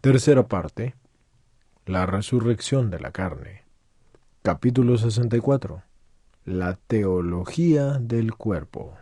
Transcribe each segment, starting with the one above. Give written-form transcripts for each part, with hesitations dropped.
Tercera parte. La resurrección de la carne. Capítulo 64. La teología del cuerpo.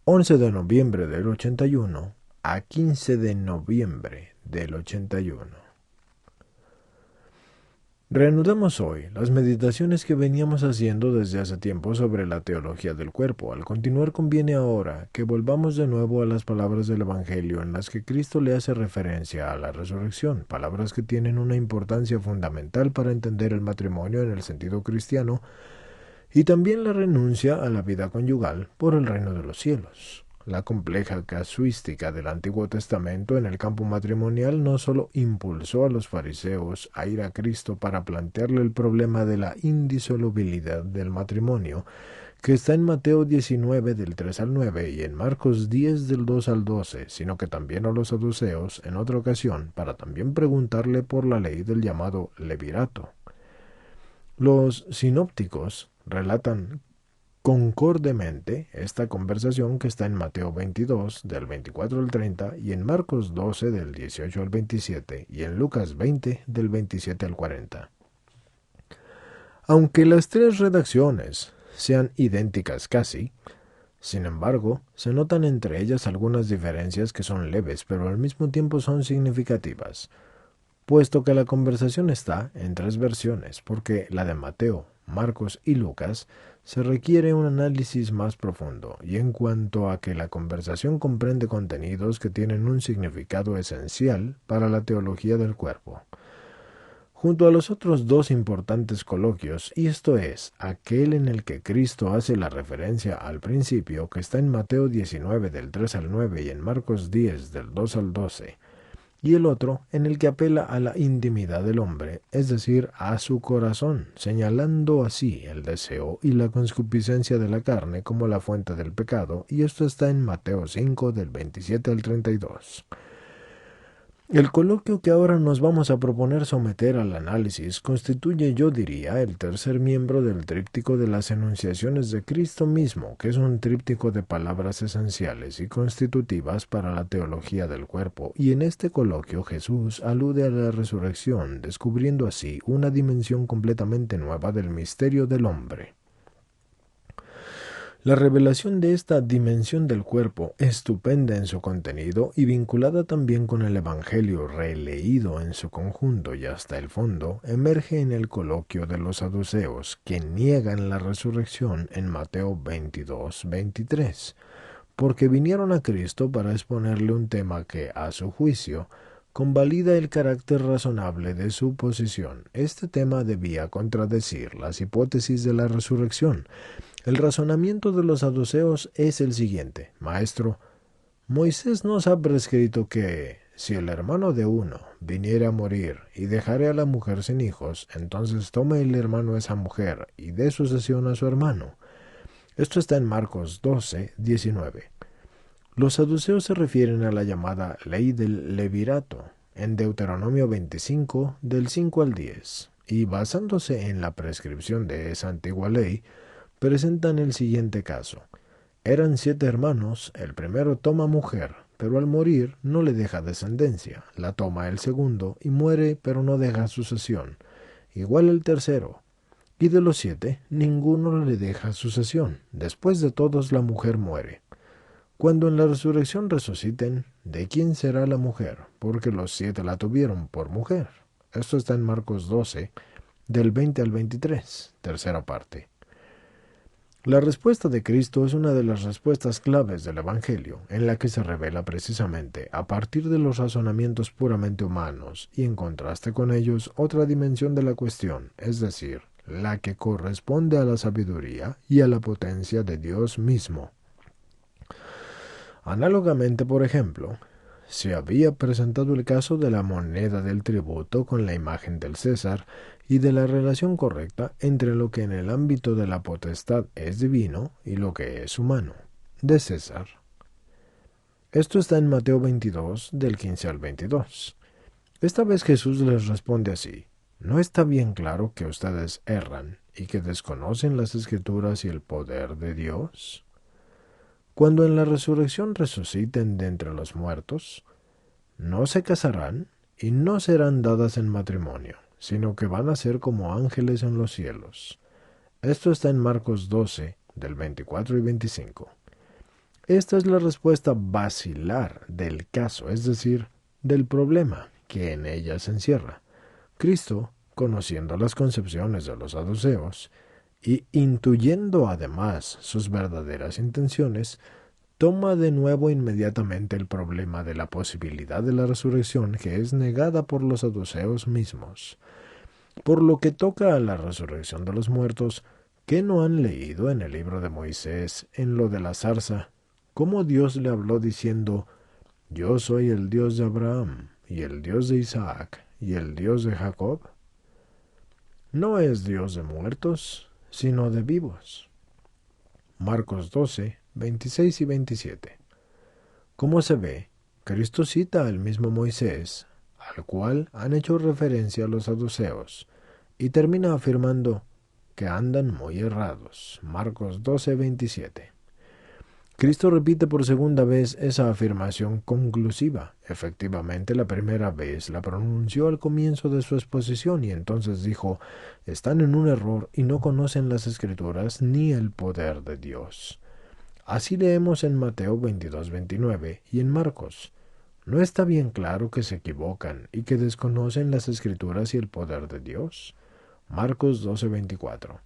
11 de noviembre del 81 a 15 de noviembre del 81. Reanudamos hoy las meditaciones que veníamos haciendo desde hace tiempo sobre la teología del cuerpo. Al continuar conviene ahora que volvamos de nuevo a las palabras del Evangelio en las que Cristo le hace referencia a la resurrección, palabras que tienen una importancia fundamental para entender el matrimonio en el sentido cristiano y también la renuncia a la vida conyugal por el reino de los cielos. La compleja casuística del Antiguo Testamento en el campo matrimonial no solo impulsó a los fariseos a ir a Cristo para plantearle el problema de la indisolubilidad del matrimonio, que está en Mateo 19 del 3 al 9 y en Marcos 10 del 2 al 12, sino que también a los saduceos en otra ocasión para también preguntarle por la ley del llamado levirato. Los sinópticos relatan concordemente esta conversación que está en Mateo 22 del 24 al 30 y en Marcos 12 del 18 al 27 y en Lucas 20 del 27 al 40. Aunque las tres redacciones sean idénticas casi, sin embargo, se notan entre ellas algunas diferencias que son leves pero al mismo tiempo son significativas, puesto que la conversación está en tres versiones, porque la de Mateo, Marcos y Lucas se requiere un análisis más profundo, y en cuanto a que la conversación comprende contenidos que tienen un significado esencial para la teología del cuerpo. Junto a los otros dos importantes coloquios, y esto es, aquel en el que Cristo hace la referencia al principio, que está en Mateo 19 del 3 al 9 y en Marcos 10 del 2 al 12, y el otro en el que apela a la intimidad del hombre, es decir, a su corazón, señalando así el deseo y la concupiscencia de la carne como la fuente del pecado, y esto está en Mateo 5 del 27 al 32. El coloquio que ahora nos vamos a proponer someter al análisis constituye, yo diría, el tercer miembro del tríptico de las enunciaciones de Cristo mismo, que es un tríptico de palabras esenciales y constitutivas para la teología del cuerpo, y en este coloquio Jesús alude a la resurrección, descubriendo así una dimensión completamente nueva del misterio del hombre. La revelación de esta dimensión del cuerpo, estupenda en su contenido y vinculada también con el Evangelio releído en su conjunto y hasta el fondo, emerge en el coloquio de los saduceos, que niegan la resurrección en Mateo 22-23, porque vinieron a Cristo para exponerle un tema que, a su juicio, convalida el carácter razonable de su posición. Este tema debía contradecir las hipótesis de la resurrección. El razonamiento de los saduceos es el siguiente: Maestro, Moisés nos ha prescrito que, si el hermano de uno viniera a morir y dejare a la mujer sin hijos, entonces tome el hermano esa mujer y dé sucesión a su hermano. Esto está en Marcos 12, 19. Los saduceos se refieren a la llamada ley del levirato, en Deuteronomio 25, del 5 al 10, y basándose en la prescripción de esa antigua ley, presentan el siguiente caso. Eran 7 hermanos, el primero toma mujer, pero al morir no le deja descendencia, la toma el segundo y muere, pero no deja sucesión, igual el tercero, y de los 7 ninguno le deja sucesión, después de todos la mujer muere. Cuando en la resurrección resuciten, ¿de quién será la mujer? Porque los 7 la tuvieron por mujer. Esto está en Marcos 12, del 20 al 23, tercera parte. La respuesta de Cristo es una de las respuestas claves del Evangelio, en la que se revela precisamente, a partir de los razonamientos puramente humanos, y en contraste con ellos, otra dimensión de la cuestión, es decir, la que corresponde a la sabiduría y a la potencia de Dios mismo. Análogamente, por ejemplo, se había presentado el caso de la moneda del tributo con la imagen del César y de la relación correcta entre lo que en el ámbito de la potestad es divino y lo que es humano, de César. Esto está en Mateo 22, del 15 al 22. Esta vez Jesús les responde así: ¿no está bien claro que ustedes erran y que desconocen las Escrituras y el poder de Dios? Cuando en la resurrección resuciten de entre los muertos, no se casarán y no serán dadas en matrimonio, sino que van a ser como ángeles en los cielos. Esto está en Marcos 12, del 24 y 25. Esta es la respuesta basilar del caso, es decir, del problema que en ella se encierra. Cristo, conociendo las concepciones de los saduceos y intuyendo además sus verdaderas intenciones, toma de nuevo inmediatamente el problema de la posibilidad de la resurrección que es negada por los saduceos mismos. Por lo que toca a la resurrección de los muertos, ¿qué no han leído en el libro de Moisés, en lo de la zarza, cómo Dios le habló diciendo: Yo soy el Dios de Abraham, y el Dios de Isaac, y el Dios de Jacob? No es Dios de muertos, sino de vivos. Marcos 12, 26 y 27. Como se ve, Cristo cita al mismo Moisés, al cual han hecho referencia los saduceos, y termina afirmando que andan muy errados. Marcos 12, 27. Cristo repite por segunda vez esa afirmación conclusiva. Efectivamente, la primera vez la pronunció al comienzo de su exposición y entonces dijo: están en un error y no conocen las Escrituras ni el poder de Dios. Así leemos en Mateo 22, 29 y en Marcos. ¿No está bien claro que se equivocan y que desconocen las Escrituras y el poder de Dios? Marcos 12, 24.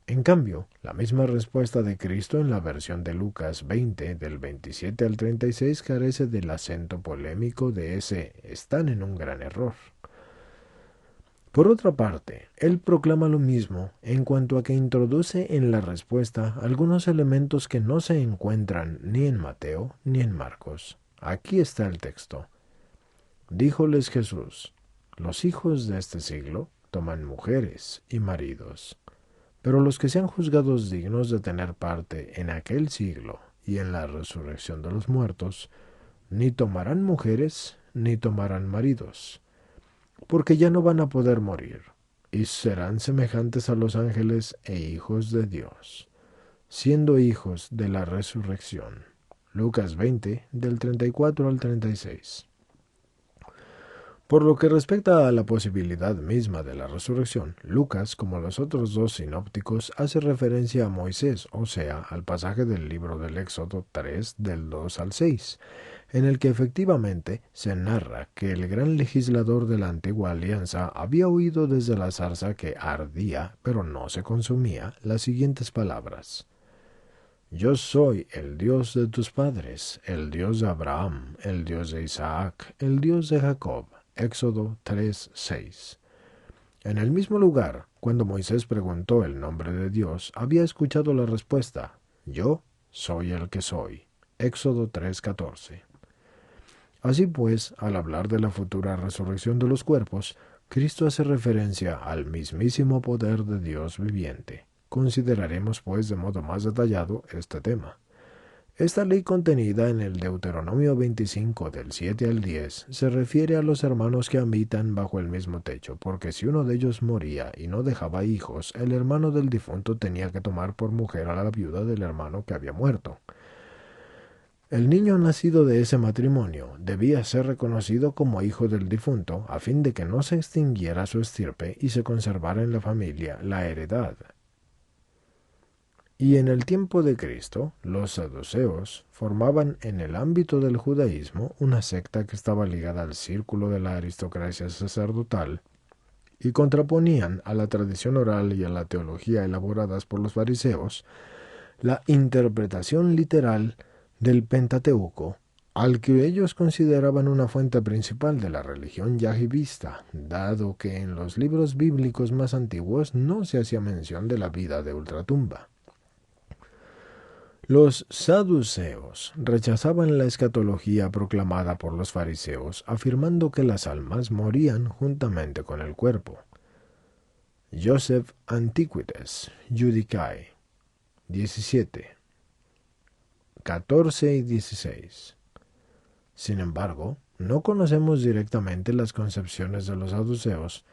En cambio, la misma respuesta de Cristo en la versión de Lucas 20, del 27 al 36, carece del acento polémico de ese «están en un gran error». Por otra parte, él proclama lo mismo en cuanto a que introduce en la respuesta algunos elementos que no se encuentran ni en Mateo ni en Marcos. Aquí está el texto. Díjoles Jesús: los hijos de este siglo toman mujeres y maridos, pero los que sean juzgados dignos de tener parte en aquel siglo y en la resurrección de los muertos, ni tomarán mujeres ni tomarán maridos, porque ya no van a poder morir, y serán semejantes a los ángeles e hijos de Dios, siendo hijos de la resurrección. Lucas 20, del 34 al 36. Por lo que respecta a la posibilidad misma de la resurrección, Lucas, como los otros dos sinópticos, hace referencia a Moisés, o sea, al pasaje del libro del Éxodo 3, del 2 al 6, en el que efectivamente se narra que el gran legislador de la antigua alianza había oído desde la zarza que ardía, pero no se consumía, las siguientes palabras: Yo soy el Dios de tus padres, el Dios de Abraham, el Dios de Isaac, el Dios de Jacob. Éxodo 3, 6. En el mismo lugar, cuando Moisés preguntó el nombre de Dios, había escuchado la respuesta: Yo soy el que soy. Éxodo 3, 14. Así pues, al hablar de la futura resurrección de los cuerpos, Cristo hace referencia al mismísimo poder de Dios viviente. Consideraremos, pues, de modo más detallado este tema. Esta ley contenida en el Deuteronomio 25 del 7 al 10 se refiere a los hermanos que habitan bajo el mismo techo, porque si uno de ellos moría y no dejaba hijos, el hermano del difunto tenía que tomar por mujer a la viuda del hermano que había muerto. El niño nacido de ese matrimonio debía ser reconocido como hijo del difunto a fin de que no se extinguiera su estirpe y se conservara en la familia la heredad. Y en el tiempo de Cristo, los saduceos formaban en el ámbito del judaísmo una secta que estaba ligada al círculo de la aristocracia sacerdotal y contraponían a la tradición oral y a la teología elaboradas por los fariseos la interpretación literal del Pentateuco, al que ellos consideraban una fuente principal de la religión yahvista, dado que en los libros bíblicos más antiguos no se hacía mención de la vida de ultratumba. Los saduceos rechazaban la escatología proclamada por los fariseos, afirmando que las almas morían juntamente con el cuerpo. Joseph Antiquities, Judicae, 17, 14 y 16. Sin embargo, no conocemos directamente las concepciones de los saduceos,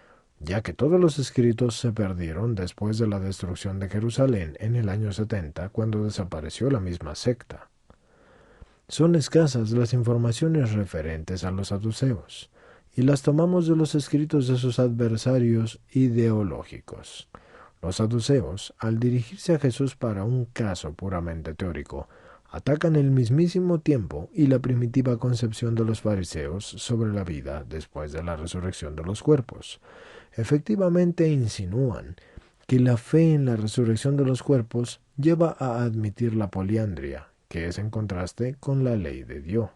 ya que todos los escritos se perdieron después de la destrucción de Jerusalén en el año 70, cuando desapareció la misma secta. Son escasas las informaciones referentes a los saduceos, y las tomamos de los escritos de sus adversarios ideológicos. Los saduceos, al dirigirse a Jesús para un caso puramente teórico, atacan el mismísimo tiempo y la primitiva concepción de los fariseos sobre la vida después de la resurrección de los cuerpos. Efectivamente insinúan que la fe en la resurrección de los cuerpos lleva a admitir la poliandria, que es en contraste con la ley de Dios.